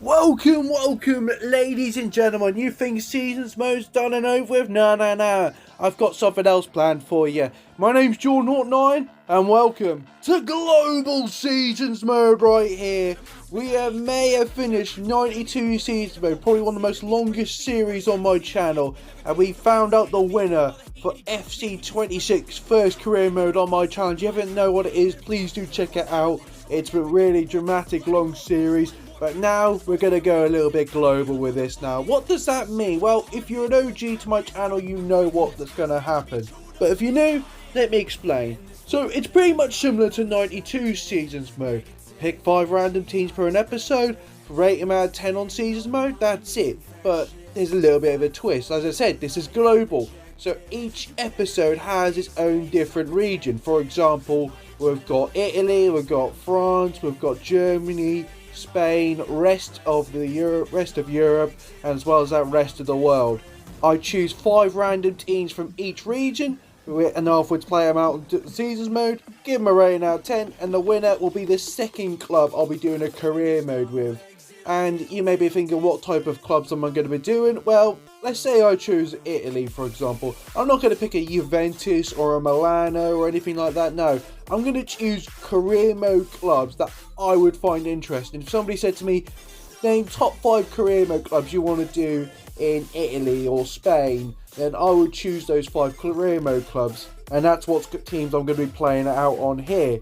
Welcome, ladies and gentlemen. You think seasons mode's done and over with? No. I've got something else planned for you. My name's Jordan09, and welcome to Global Seasons Mode right here. We may have finished 92 seasons mode, probably one of the most longest series on my channel, and we found out the winner for FC26 first career mode on my channel. If you haven't know what it is, please do check it out. It's a really dramatic long series. But now we're going to go a little bit global with this now. What does that mean? Well, if you're an OG to my channel, you know what that's going to happen. But if you're new, let me explain. So it's pretty much similar to 92 seasons mode. Pick 5 random teams per an episode, rate them out of 10 on seasons mode, that's it. But there's a little bit of a twist. As I said, this is global. So each episode has its own different region. For example, we've got Italy, we've got France, we've got Germany, Spain, rest of Europe, and as well as that rest of the world. I choose 5 random teams from each region, and afterwards play them out in seasons mode, give them a rating out of 10, and the winner will be the second club I'll be doing a career mode with. And you may be thinking, what type of clubs am I going to be doing? Well, let's say I choose Italy, for example. I'm not going to pick a Juventus or a Milano or anything like that, no. I'm going to choose career mode clubs that I would find interesting. If somebody said to me, name top 5 career mode clubs you want to do in Italy or Spain, then I would choose those 5 career mode clubs. And that's what teams I'm going to be playing out on here.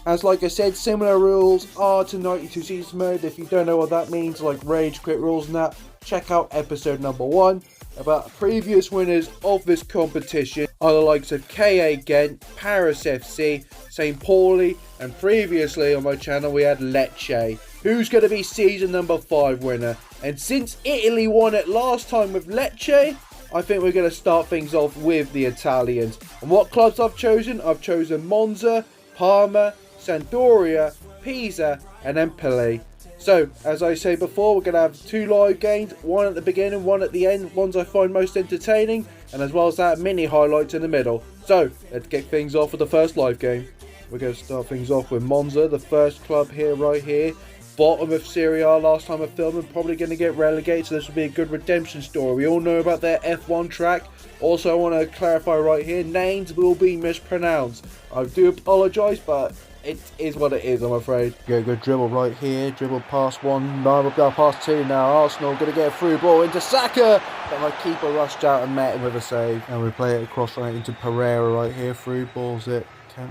As like I said, similar rules are to 92 seasons mode. If you don't know what that means, like rage quit rules and that, check out episode number 1 about previous winners of this competition are the likes of KA Ghent, Paris FC, St. Pauli, and previously on my channel we had Lecce, who's going to be season number 5 winner. And since Italy won it last time with Lecce, I think we're going to start things off with the Italians. And what clubs I've chosen? I've chosen Monza, Parma, Sampdoria, Pisa, and Empoli. So, as I say before, we're going to have 2 live games, one at the beginning, one at the end, ones I find most entertaining, and as well as that, mini highlights in the middle. So, let's get things off with the first live game. We're going to start things off with Monza, the first club here, right here. Bottom of Serie A last time I filmed, and probably going to get relegated, so this will be a good redemption story. We all know about their F1 track. Also, I want to clarify right here, names will be mispronounced. I do apologise, but it is what it is, I'm afraid. Good dribble right here. Dribble past 1. No, we'll go past 2 now. Arsenal going to get a through ball into Saka. But my keeper rushed out and met him with a save. And we play it across right into Pereira right here. Through balls it.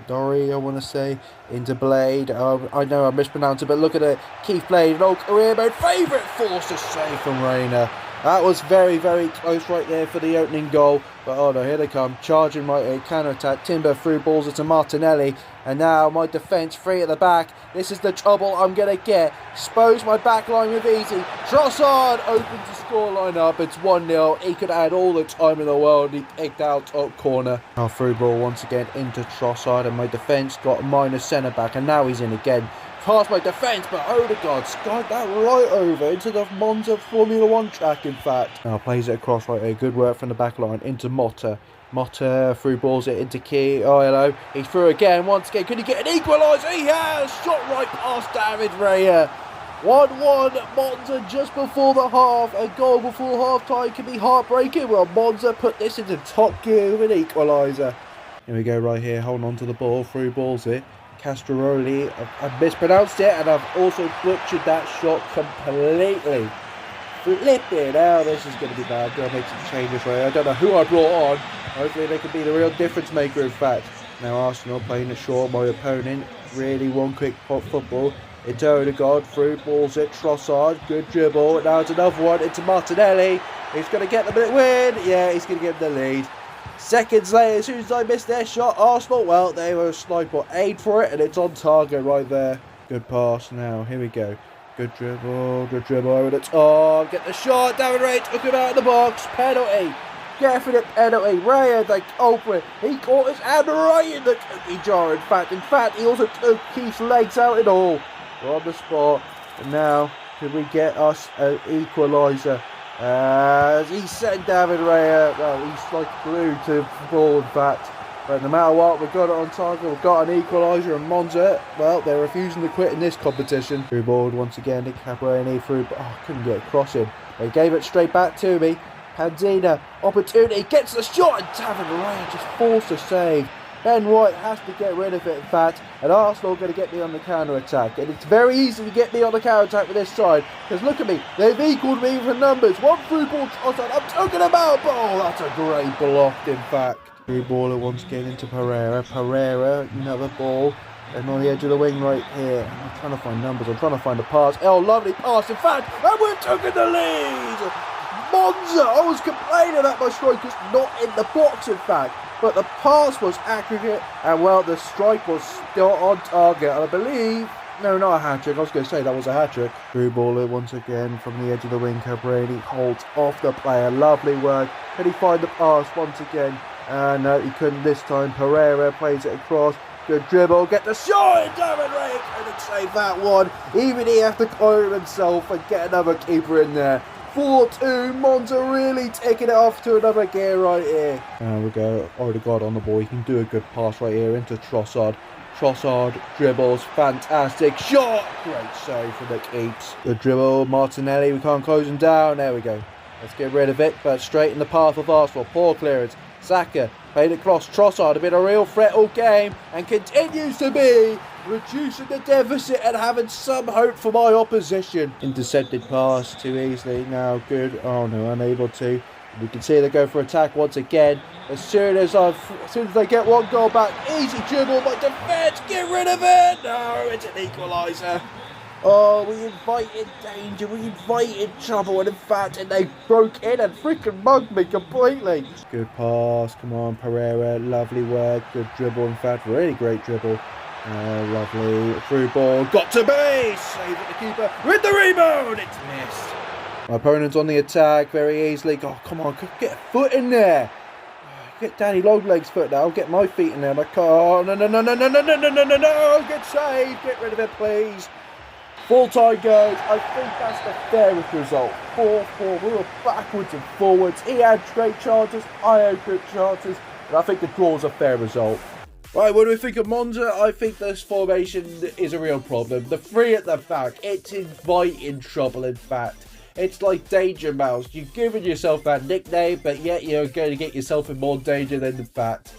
Dory, I want to say, into Blade. I know I mispronounced it, but look at it. Keith Blade, an old career mode favourite, forced a save from Reina. That was very close right there for the opening goal. But oh no, here they come. Charging right here, counter-attack. Timber through balls into Martinelli. And now my defence free at the back. This is the trouble I'm going to get. Expose my back line with easy. Trossard opens the scoreline up. It's 1-0. He could add all the time in the world. He picked out top corner. Now through ball once again into Trossard. And my defence got a minus centre-back. And now he's in again. Past my defence, but Odegaard skied that right over into the Monza Formula 1 track, in fact. Now plays it across right here. Good work from the back line into Motta. Motta through balls it into Key. Oh, hello. He's through again. Once again, could he get an equaliser? He has! Shot right past David Raya. 1-1. Monza just before the half. A goal before half-time can be heartbreaking. Well, Monza put this into top gear with an equaliser. Here we go right here. Holding on to the ball. Through balls it. Castroli, I've mispronounced it, and I've also butchered that shot completely. Flipping out, this is going to be bad. Got to make some changes right. I don't know who I brought on. Hopefully they can be the real difference maker, in fact. Now Arsenal playing it short. My opponent really one quick pop football. It's Odegaard, through balls it. Trossard, good dribble. Now it's another one into Martinelli. He's going to get them a win. Yeah, he's going to give them the lead. Seconds later, as soon as I missed their shot, Arsenal, well, they were a sniper aid for it, and it's on target right there. Good pass now, here we go. Good dribble over the top, get the shot, David Ray took him out of the box, penalty. Definite penalty, Ray they open it, he caught his hand right in the cookie jar, in fact, he also took Keith's legs out and all. We're on the spot, and now, could we get us an equaliser? He sent David Raya, well, he's like glued to the ball, in fact. But no matter what, we've got it on target, we've got an equaliser, and Monza, well, they're refusing to quit in this competition. Through ball once again, Nick Cabarini through, couldn't get across him. They gave it straight back to me. Panzina, opportunity, gets the shot, and Davin Ray just forced a save. Ben White has to get rid of it, in fact, and Arsenal are going to get me on the counter-attack. And it's very easy to get me on the counter-attack with this side, because look at me, they've equalled me for numbers. One through ball, I'm talking about, that's a great block, in fact. Through ball once again into Pereira. Pereira, another ball, and on the edge of the wing right here. I'm trying to find numbers, I'm trying to find a pass. Oh, lovely pass, in fact, and we're taking the lead! Monza, I was complaining that my striker's not in the box, in fact. But the pass was accurate, and well, the strike was still on target. I believe, no, not a hat-trick. I was going to say that was a hat-trick. Through baller once again from the edge of the wing. Cabrini holds off the player. Lovely work. Can he find the pass once again? No, he couldn't this time. Pereira plays it across. Good dribble. Get the shot. David Ray couldn't save that one. Even he had to climb himself and get another keeper in there. 4-2, Monza really taking it off to another gear right here. There we go, Odegaard on the ball, he can do a good pass right here into Trossard. Trossard dribbles, fantastic shot, great save for the keeps. Good dribble, Martinelli, we can't close him down, there we go. Let's get rid of it, but straight in the path of Arsenal, poor clearance. Saka played it across, Trossard, been a real threat all game, and continues to be, reducing the deficit and having some hope for my opposition. Intercepted pass too easily, now good, oh no, unable to. We can see they go for attack once again. As soon as they get one goal back, easy dribble by defence, get rid of it! No, it's an equaliser. Oh, we invited danger, we invited trouble, and in fact, they broke in and freaking mugged me completely. Good pass, come on, Pereira, lovely work, good dribble, in fact, really great dribble. Lovely, through ball, got to be, save it the keeper, with the rebound, it's missed. My opponent's on the attack very easily, oh, come on, get a foot in there. Get Danny Longleg's foot now, get my feet in there, my car, no, good save, get rid of it please. Full time goes, I think that's the fairest result. 4-4, we were backwards and forwards. He had great chances, I had good chances, and I think the draw's a fair result. Right, what do we think of Monza? I think this formation is a real problem. The three at the back, it's inviting trouble in fact. It's like Danger Mouse. You've given yourself that nickname, but yet you're going to get yourself in more danger than the fact.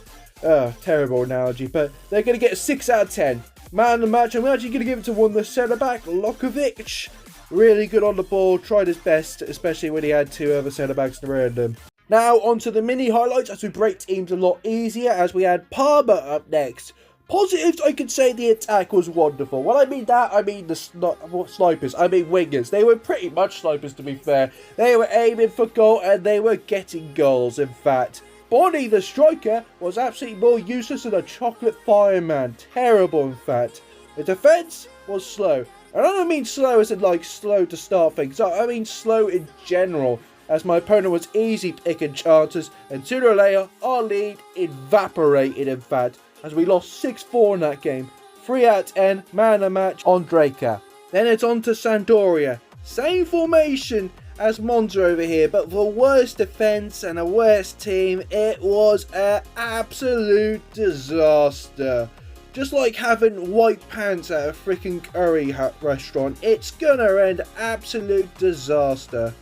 Terrible analogy, but they're going to get a 6 out of 10. Man of the match, I'm actually going to give it to one of the centre-back, Lokovic. Really good on the ball, tried his best, especially when he had two other centre-backs around him. Now, on to the mini highlights as we break teams a lot easier, as we had Parma up next. Positives, I could say the attack was wonderful. When I mean that, I mean the snipers, I mean wingers. They were pretty much snipers, to be fair. They were aiming for goal and they were getting goals, in fact. Bonnie, the striker, was absolutely more useless than a chocolate fireman. Terrible, in fact. The defence was slow. And I don't mean slow as in like slow to start things. I mean slow in general, as my opponent was easy picking chances, and sooner or later, our lead evaporated, in fact, as we lost 6-4 in that game. 3 out of 10, man of the match, Ondrejka. Then it's on to Sampdoria. Same formation as Monza over here, but the worst defence and a worse team. It was an absolute disaster. Just like having white pants at a freaking curry restaurant, it's gonna end absolute disaster.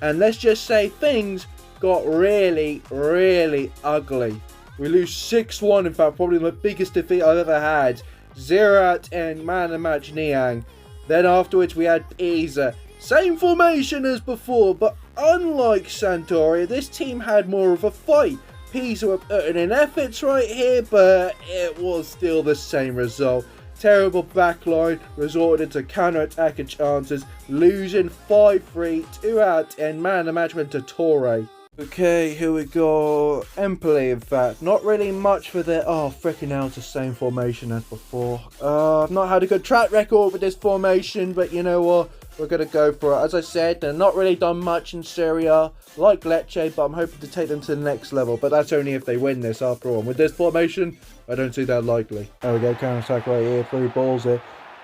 And let's just say things got really, really ugly. We lose 6-1, in fact, probably the biggest defeat I've ever had. 0 out of 10, man of the match, Niang. Then afterwards we had Pisa. Same formation as before, but unlike Sampdoria, this team had more of a fight. Pisa were putting in efforts right here, but it was still the same result. Terrible backline, resorted to counter-attacking chances, losing 5-3, 2 out of 10, man of the match went to Torre. Okay, here we go. Empoli, in fact. Not really much for their... Oh, freaking hell, it's the same formation as before. I've not had a good track record with this formation, but you know what? We're going to go for it. As I said, they've not really done much in Serie A, like Lecce, but I'm hoping to take them to the next level. But that's only if they win this, after all. And with this formation, I don't see that likely. There we go, counter-attack right here. Through balls here.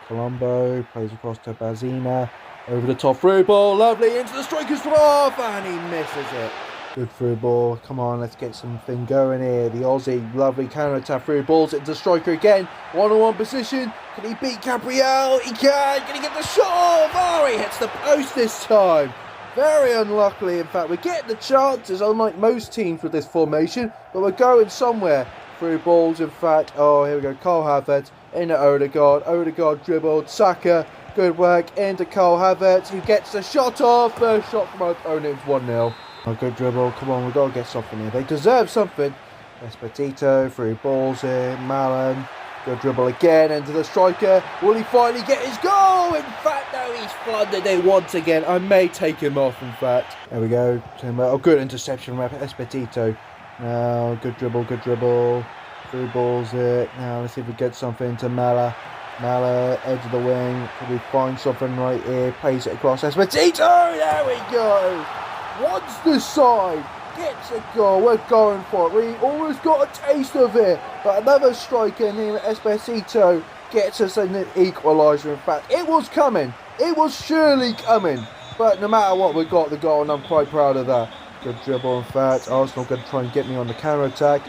Colombo plays across to Bazina. Over the top, through ball, lovely, into the striker's throw, and he misses it. Good through ball. Come on, let's get something going here. The Aussie, lovely counter-attack through balls into striker again. One-on-one position. Can he beat Gabriel? He can. Can he get the shot off? Oh, he hits the post this time. Very unluckily, in fact. We're getting the chances, unlike most teams with this formation, but we're going somewhere. Through balls, in fact. Oh, here we go. Cole Havertz into Odegaard. Odegaard dribbled. Saka, good work into Cole Havertz, who gets the shot off. First shot from our opponent, 1-0. Oh, good dribble. Come on, we've got to get something here. They deserve something. Esposito through balls here. Malin. Good dribble again into the striker. Will he finally get his goal? In fact, no, he's flooded it once again. I may take him off, in fact. There we go. Oh, good interception from Esposito. Now, good dribble, good dribble. Through balls here. Now, let's see if we get something to Mala. Mala, edge of the wing. Can we find something right here? Plays it across Esposito. There we go. Once the side gets a goal, we're going for it. We always got a taste of it, but another striker named Esposito gets us an equaliser. In fact, it was coming. It was surely coming. But no matter what, we got the goal, and I'm quite proud of that. Good dribble, in fact. Arsenal going to try and get me on the counter-attack.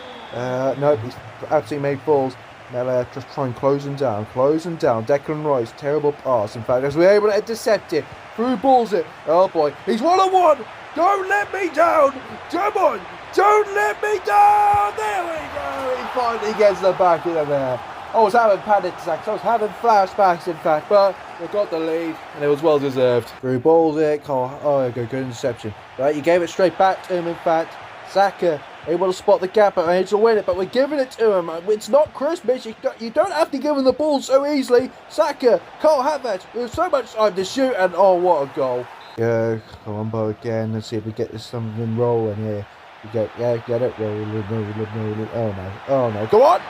Nope, he's absolutely made balls. Mela just try and close him down. Close him down. Declan Rice, terrible pass. In fact, as we're able to intercept it. Through balls it. Oh boy, he's one-on-one. Don't let me down! Come on! Don't let me down! There we go! He finally gets the back in there. I was having panic attacks. I was having flashbacks, in fact, but we got the lead, and it was well deserved. Through balls it. Oh, good interception. Right, you gave it straight back to him, in fact. Saka able to spot the gap and able to win it, but we're giving it to him. It's not Christmas. You don't have to give him the ball so easily. Saka, Cole Havertz, with so much time to shoot, and oh, what a goal. Yeah, Colombo again. Let's see if we get this something rolling here. Get it rolling. Oh no, go on!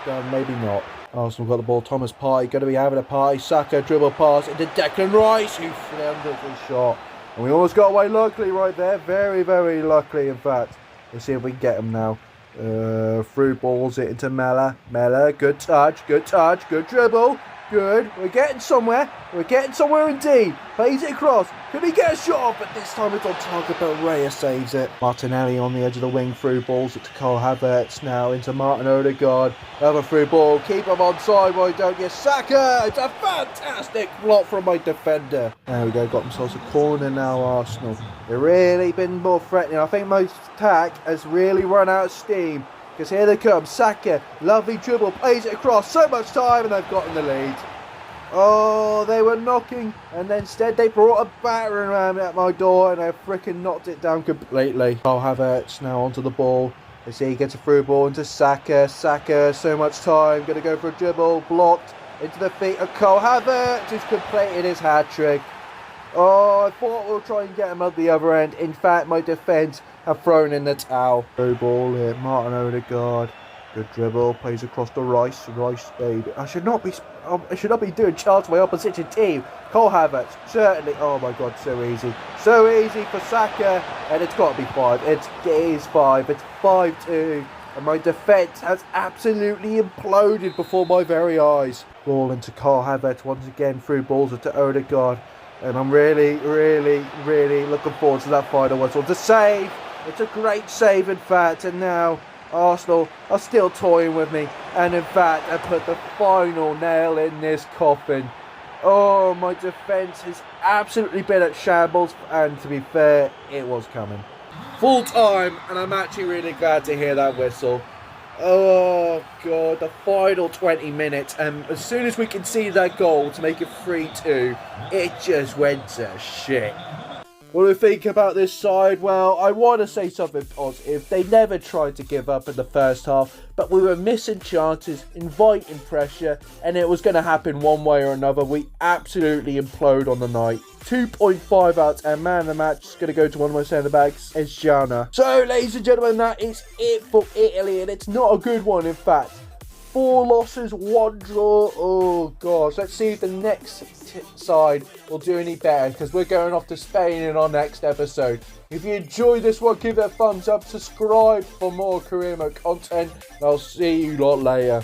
Oh, maybe not. Arsenal got the ball. Thomas Partey going to be having a party. Saka dribble pass into Declan Rice, who floundered his shot. And we almost got away luckily right there. Very, very luckily, in fact. Let's see if we can get him now. Through balls it into Mela. Mela, good touch, good dribble. Good. We're getting somewhere. We're getting somewhere indeed. Plays it across. Could he get a shot off? But this time it's on target, but Raya saves it. Martinelli on the edge of the wing. Through balls it to Cole Havertz. Now into Martin Odegaard. Another through ball. Keep him onside. Why don't you? Saka! It's a fantastic block from my defender. There we go. Got themselves a corner now, Arsenal. They've really been more threatening. I think my attack has really run out of steam. Because here they come, Saka, lovely dribble, plays it across, so much time, and they've gotten the lead. Oh, they were knocking, and then instead they brought a battering ram at my door, and they freaking knocked it down completely. Cole Havertz now onto the ball. Let's see, he gets a through ball into Saka. Saka, so much time, going to go for a dribble, blocked into the feet of Cole Havertz, who's completed his hat-trick. Oh, I thought we'll try and get him at the other end. In fact, my defence have thrown in the towel. Through ball here, Martin Odegaard. Good dribble, plays across to Rice. Rice, baby. I should not be doing charge to my opposition team. Cole Havertz, certainly. Oh my God, so easy. So easy for Saka. And it's got to be 5. It is 5. It's 5-2. And my defence has absolutely imploded before my very eyes. Ball into Cole Havertz once again. Through balls into Odegaard. And I'm really, really, really looking forward to that final whistle. The save! It's a great save, in fact. And now Arsenal are still toying with me. And in fact, I put the final nail in this coffin. Oh, my defence has absolutely been at shambles. And to be fair, it was coming. Full time, and I'm actually really glad to hear that whistle. Oh God, the final 20 minutes, and as soon as we conceded that goal to make it 3-2, it just went to shit. What do you think about this side? Well, I want to say something positive. They never tried to give up in the first half, but we were missing chances, inviting pressure, and it was going to happen one way or another. We absolutely implode on the night. 2.5 out of 10. Man of the match is going to go to one of my centre-backs, Ejana. So, ladies and gentlemen, that is it for Italy, and it's not a good one, in fact. 4 losses, 1 draw. Oh gosh, let's see if the next side will do any better, because we're going off to Spain in our next episode. If you enjoyed this one, give it a thumbs up, subscribe for more career mode content, and I'll see you lot later.